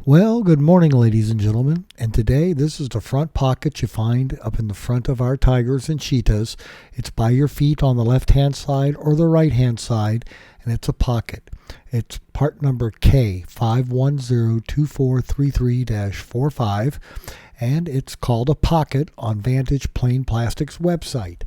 Well, good morning, ladies and gentlemen. And today, this is the front pocket you find up in the front of our tigers and cheetahs. It's by your feet on the left-hand side or the right-hand side, and it's a pocket. It's part number K5102433-45, and it's called a pocket on Vantage Plane Plastics website.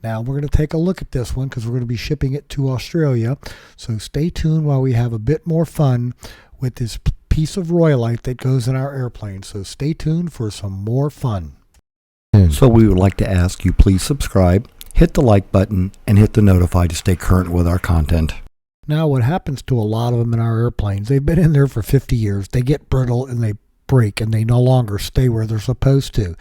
Now, we're going to take a look at this one because we're going to be shipping it to Australia. So stay tuned while we have a bit more fun with this piece of royalite that goes in our airplane. So stay tuned for some more fun. So we would like to ask you please subscribe, hit the like button, and hit the notify to stay current with our content. Now, what happens to a lot of them in our airplanes, they've been in there for 50 years. They get brittle and they break and they no longer stay where they're supposed to.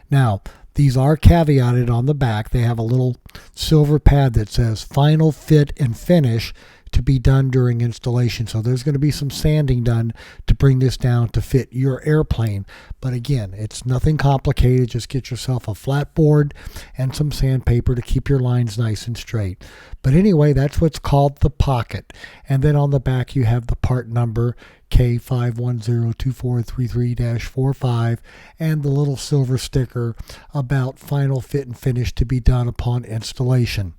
Now, these are caveated on the back. They have a little silver pad that says final fit and finish to be done during installation. So there's going to be some sanding done to bring this down to fit your airplane. But again, it's nothing complicated. Just get yourself a flat board and some sandpaper to keep your lines nice and straight. But anyway, that's what's called the pocket. And then on the back you have the part number K5102433-45 and the little silver sticker about final fit and finish to be done upon installation.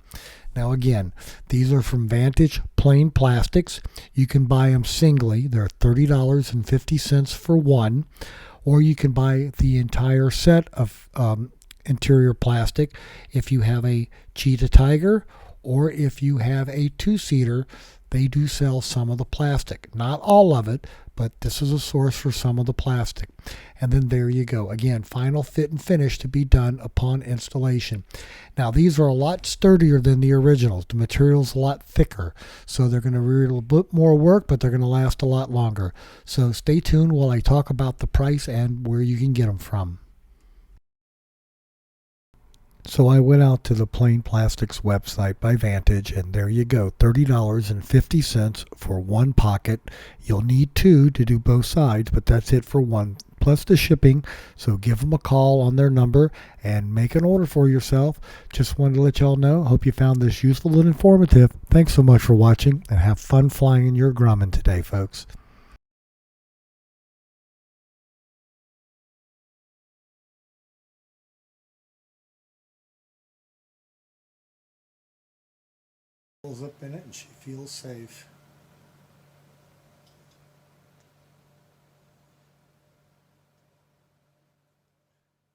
Now again, these are from Vantage Plane Plastics. You can buy them singly. They're $30.50 for one, or you can buy the entire set of interior plastic if you have a cheetah tiger, or if you have a two-seater. They do sell some of the plastic, not all of it, but this is a source for some of the plastic. And then there you go. Again, final fit and finish to be done upon installation. Now, these are a lot sturdier than the originals. The material's a lot thicker, so they're going to need a little bit more work, but they're going to last a lot longer. So stay tuned while I talk about the price and where you can get them from. So I went out to the Plane Plastics website by Vantage, and there you go, $30.50 for one pocket. You'll need two to do both sides, but that's it for one, plus the shipping. So give them a call on their number and make an order for yourself. Just wanted to let y'all know. Hope you found this useful and informative. Thanks so much for watching, and have fun flying in your Grumman today, folks. Up in it and she feels safe.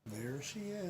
There she is.